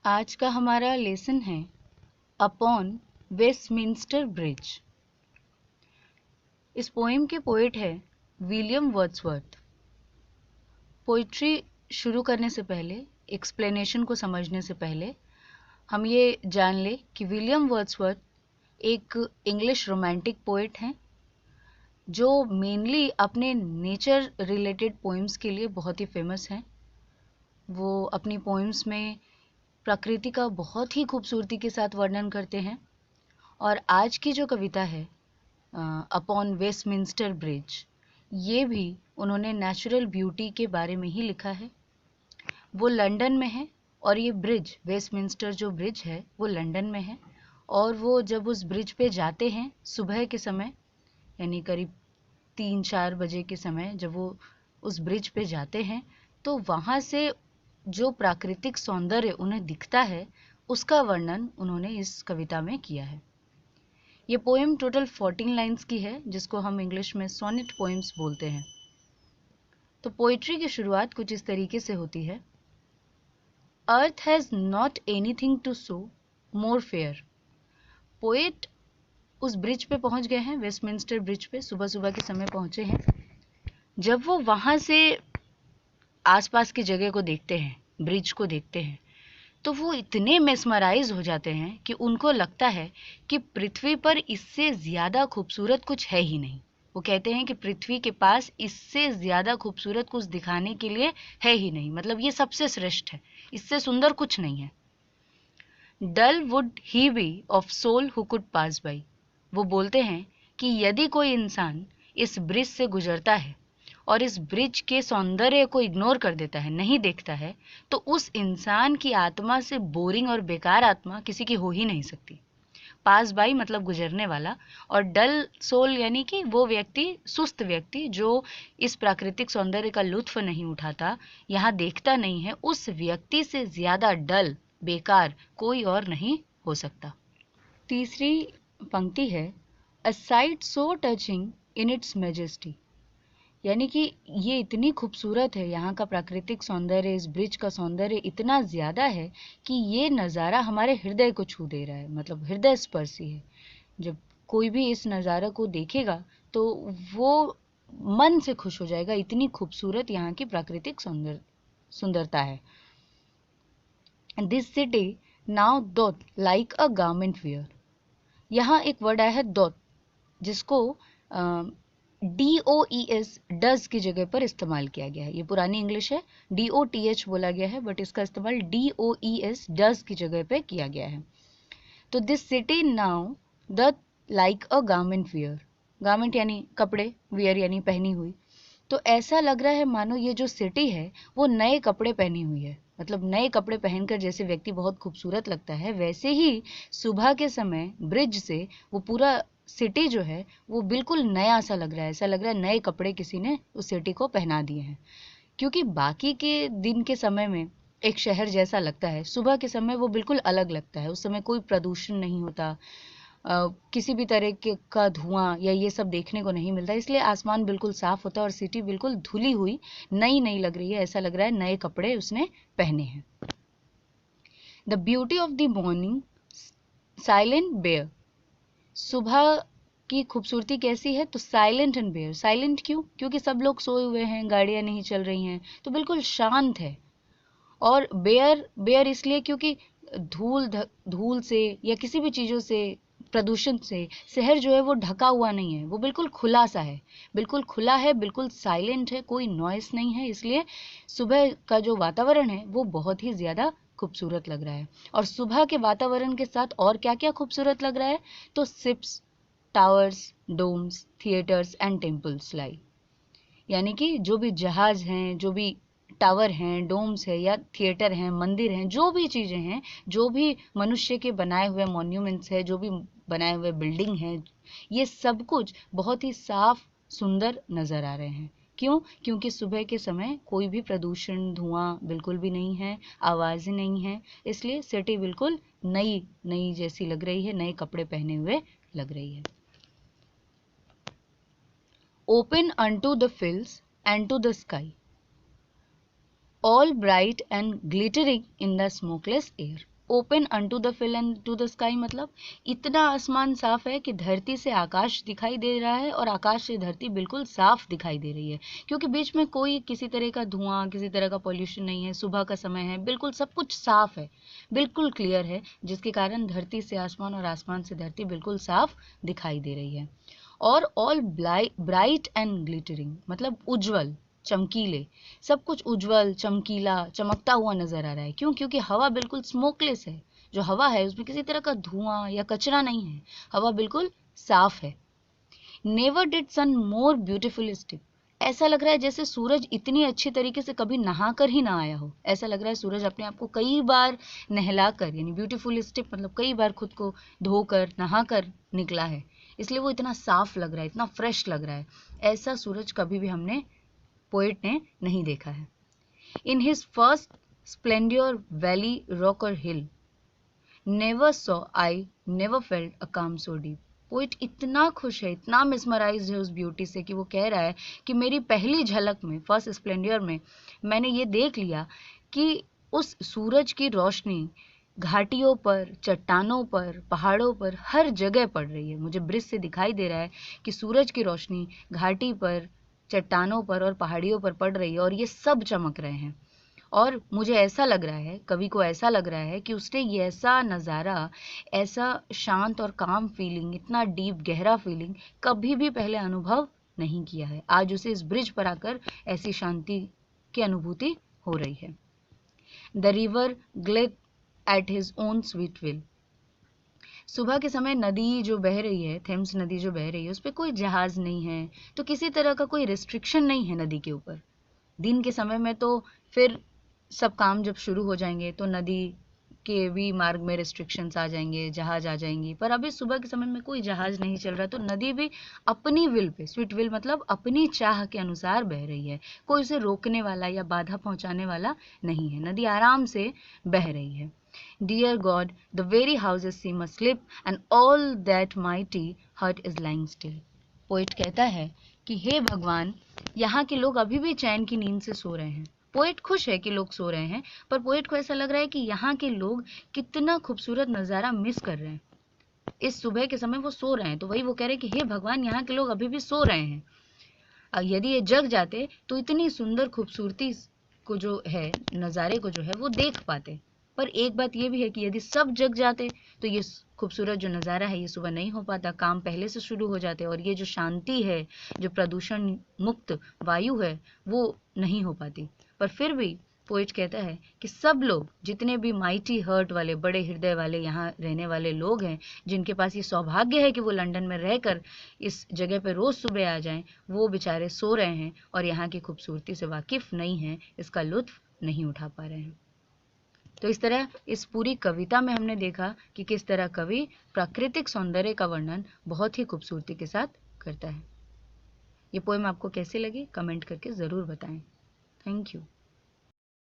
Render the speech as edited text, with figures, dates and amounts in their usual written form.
आज का हमारा लेसन है अपॉन वेस्टमिंस्टर ब्रिज। इस पोएम के पोएट है विलियम वर्ड्सवर्थ। पोइट्री शुरू करने से पहले, एक्सप्लेनेशन को समझने से पहले हम ये जान ले कि विलियम वर्ड्सवर्थ एक इंग्लिश रोमांटिक पोएट हैं जो मेनली अपने नेचर रिलेटेड पोएम्स के लिए बहुत ही फेमस हैं। वो अपनी पोएम्स में प्रकृति का बहुत ही खूबसूरती के साथ वर्णन करते हैं। और आज की जो कविता है अपॉन वेस्टमिंस्टर ब्रिज, ये भी उन्होंने नेचुरल ब्यूटी के बारे में ही लिखा है। वो लंदन में है और ये ब्रिज, वेस्टमिंस्टर जो ब्रिज है वो लंदन में है। और वो जब उस ब्रिज पे जाते हैं सुबह के समय, यानी करीब 3-4 बजे के समय जब वो उस ब्रिज पे जाते हैं, तो वहाँ से जो प्राकृतिक सौंदर्य उन्हें दिखता है उसका वर्णन उन्होंने इस कविता में किया है। ये पोएम टोटल 14 लाइन्स की है, जिसको हम इंग्लिश में सोनेट पोएम्स बोलते हैं। तो पोइट्री की शुरुआत कुछ इस तरीके से होती है। Earth has not anything to show more fair. Poet उस ब्रिज पे पहुंच गए हैं, वेस्टमिंस्टर ब्रिज पे सुबह सुबह के समय पहुंचे हैं। जब वो वहां से आसपास की जगह को देखते हैं, ब्रिज को देखते हैं, तो वो इतने मेस्मराइज हो जाते हैं कि उनको लगता है कि पृथ्वी पर इससे ज़्यादा खूबसूरत कुछ है ही नहीं। वो कहते हैं कि पृथ्वी के पास इससे ज़्यादा खूबसूरत कुछ दिखाने के लिए है ही नहीं, मतलब ये सबसे श्रेष्ठ है, इससे सुंदर कुछ नहीं है। Dull would he be of soul who could pass by. वो बोलते हैं कि यदि कोई इंसान इस ब्रिज से गुजरता है और इस ब्रिज के सौंदर्य को इग्नोर कर देता है, नहीं देखता है, तो उस इंसान की आत्मा से बोरिंग और बेकार आत्मा किसी की हो ही नहीं सकती। पास बाई मतलब गुजरने वाला, और डल सोल यानी कि वो व्यक्ति, सुस्त व्यक्ति जो इस प्राकृतिक सौंदर्य का लुत्फ नहीं उठाता, यहाँ देखता नहीं है, उस व्यक्ति से ज्यादा डल, बेकार कोई और नहीं हो सकता। तीसरी पंक्ति है a sight so touching in its majesty, यानी कि ये इतनी खूबसूरत है, यहाँ का प्राकृतिक सौंदर्य, इस ब्रिज का सौंदर्य इतना ज़्यादा है कि ये नज़ारा हमारे हृदय को छू दे रहा है, मतलब हृदय स्पर्शी है। जब कोई भी इस नज़ारा को देखेगा तो वो मन से खुश हो जाएगा, इतनी खूबसूरत यहाँ की प्राकृतिक सुंदरता है। This city now doth like a garment wear. यहाँ एक वर्ड आया है दोथ, जिसको DOES डज की जगह पर इस्तेमाल किया गया है। ये पुरानी इंग्लिश है, DOTH बोला गया है, बट इसका इस्तेमाल DOES डज की जगह पे किया गया है। तो this city now doth like a garment wear, garment यानी कपड़े, वेयर यानी पहनी हुई। तो ऐसा लग रहा है मानो ये जो सिटी है वो नए कपड़े पहनी हुई है, मतलब नए कपड़े पहनकर जैसे व्यक्ति बहुत खूबसूरत लगता है, वैसे ही सुबह के समय ब्रिज से वो पूरा सिटी जो है वो बिल्कुल नया सा लग रहा है। ऐसा लग रहा है नए कपड़े किसी ने उस सिटी को पहना दिए हैं, क्योंकि बाकी के दिन के समय में एक शहर जैसा लगता है, सुबह के समय वो बिल्कुल अलग लगता है। उस समय कोई प्रदूषण नहीं होता, किसी भी तरह के का धुआं या ये सब देखने को नहीं मिलता, इसलिए आसमान बिल्कुल साफ होता है और सिटी बिल्कुल धुली हुई नई नई लग रही है, ऐसा लग रहा है नए कपड़े उसने पहने हैं। The beauty of the morning silent bare. सुबह की खूबसूरती कैसी है? तो साइलेंट एंड बेयर। साइलेंट क्यों? क्योंकि सब लोग सोए हुए हैं, गाड़ियां नहीं चल रही हैं, तो बिल्कुल शांत है। और बेयर, बेयर इसलिए क्योंकि धूल से या किसी भी चीज़ों से, प्रदूषण से शहर जो है वो ढका हुआ नहीं है, वो बिल्कुल खुला सा है, बिल्कुल खुला है, बिल्कुल साइलेंट है, कोई नॉइस नहीं है। इसलिए सुबह का जो वातावरण है वो बहुत ही ज़्यादा खूबसूरत लग रहा है। और सुबह के वातावरण के साथ और क्या क्या खूबसूरत लग रहा है? तो ships, towers, domes, theatres and temples lie, यानी कि जो भी जहाज हैं, जो भी टावर हैं, डोम्स है या थिएटर हैं, मंदिर हैं, जो भी चीज़ें हैं, जो भी मनुष्य के बनाए हुए मॉन्यूमेंट्स हैं, जो भी बनाए हुए बिल्डिंग हैं, ये सब कुछ बहुत ही साफ सुंदर नज़र आ रहे हैं। क्यों? क्योंकि सुबह के समय कोई भी प्रदूषण, धुआं बिल्कुल भी नहीं है, आवाज़ें नहीं है, इसलिए सिटी बिल्कुल नई नई जैसी लग रही है, नए कपड़े पहने हुए लग रही है। Open unto the fields and to the sky. all bright and glittering in the smokeless air, open unto the fill and to the sky, मतलब इतना आसमान साफ है कि धरती से आकाश दिखाई दे रहा है और आकाश से धरती बिल्कुल साफ दिखाई दे रही है, क्योंकि बीच में कोई किसी तरह का धुआं, किसी तरह का पॉल्यूशन नहीं है, सुबह का समय है, बिल्कुल सब कुछ साफ है, बिल्कुल क्लियर है, जिसके कारण धरती से आसमान और आसमान से धरती बिल्कुल साफ दिखाई दे रही है। और ऑल ब्राइट एंड ग्लिटरिंग, मतलब उज्जवल, चमकीले, सब कुछ उज्जवल, चमकीला, चमकता हुआ नजर आ रहा है। क्यों? क्योंकि हवा बिल्कुल स्मोकलेस है। जो हवा है उसमें किसी तरह का धुआं या कचरा नहीं है, हवा बिल्कुल साफ है। Never did sun more beautiful steep, ऐसा लग रहा है जैसे सूरज इतनी अच्छी तरीके से कभी नहा कर ही ना आया हो। ऐसा लग रहा है सूरज अपने आप को कई बार नहलाकर, यानी ब्यूटीफुल स्टिप मतलब कई बार खुद को धोकर नहाकर निकला है, इसलिए वो इतना साफ लग रहा है, इतना फ्रेश लग रहा है। ऐसा सूरज कभी भी हमने, पोएट ने, नहीं देखा है। In his first splendour valley rock और hill, never saw I never felt a calm so deep. Poet इतना खुश है, इतना मिसमराइज है उस ब्यूटी से कि वो कह रहा है कि मेरी पहली झलक में, फर्स्ट स्प्लेंडियर में, मैंने ये देख लिया कि उस सूरज की रोशनी घाटियों पर, चट्टानों पर, पहाड़ों पर, हर जगह पड़ रही है। मुझे ब्रिज से दिखाई दे रहा है कि सूरज की रोशनी घाटी पर, चट्टानों पर और पहाड़ियों पर पड़ रही है और ये सब चमक रहे हैं। और मुझे ऐसा लग रहा है, कवि को ऐसा लग रहा है कि उसने ये ऐसा नज़ारा, ऐसा शांत और काम फीलिंग, इतना डीप गहरा फीलिंग कभी भी पहले अनुभव नहीं किया है। आज उसे इस ब्रिज पर आकर ऐसी शांति की अनुभूति हो रही है। The river glide at his own sweet will, सुबह के समय नदी जो बह रही है, थेम्स नदी जो बह रही है, उस पर कोई जहाज नहीं है, तो किसी तरह का कोई रिस्ट्रिक्शन नहीं है नदी के ऊपर। दिन के समय में तो फिर सब काम जब शुरू हो जाएंगे तो नदी के भी मार्ग में रिस्ट्रिक्शंस आ जाएंगे, जहाज आ जाएंगी, पर अभी सुबह के समय में कोई जहाज नहीं चल रहा, तो नदी भी अपनी विल पे, स्वीट विल मतलब अपनी चाह के अनुसार बह रही है। कोई उसे रोकने वाला या बाधा पहुंचाने वाला नहीं है, नदी आराम से बह रही है। Dear God, the very houses seem asleep and all that mighty hut is lying still. Poet कहता है कि हे भगवान, यहाँ के लोग अभी भी चैन की नींद से सो रहे हैं। पोइट खुश है कि लोग सो रहे हैं, पर पोइट को ऐसा लग रहा है कि यहाँ के लोग कितना खूबसूरत नज़ारा मिस कर रहे हैं। इस सुबह के समय वो सो रहे हैं, तो वही वो कह रहे हैं कि हे भगवान, यहाँ के लोग अभी भी सो रहे हैं। यदि ये जग जाते तो इतनी सुंदर खूबसूरती को जो है, नज़ारे को जो है, वो देख पाते। पर एक बात ये भी है कि यदि सब जग जाते तो ये खूबसूरत जो नज़ारा है ये सुबह नहीं हो पाता, काम पहले से शुरू हो जाते और ये जो शांति है, जो प्रदूषण मुक्त वायु है, वो नहीं हो पाती। पर फिर भी पोइट कहता है कि सब लोग, जितने भी माइटी हर्ट वाले, बड़े हृदय वाले यहाँ रहने वाले लोग हैं, जिनके पास ये सौभाग्य है कि वो लंदन में रहकर इस जगह पर रोज़ सुबह आ जाएं, वो बेचारे सो रहे हैं और यहाँ की खूबसूरती से वाकिफ़ नहीं हैं, इसका लुत्फ़ नहीं उठा पा रहे हैं। तो इस तरह इस पूरी कविता में हमने देखा कि किस तरह कवि प्राकृतिक सौंदर्य का वर्णन बहुत ही खूबसूरती के साथ करता है। ये पोएम आपको कैसे लगी, कमेंट करके ज़रूर बताएं। Thank you.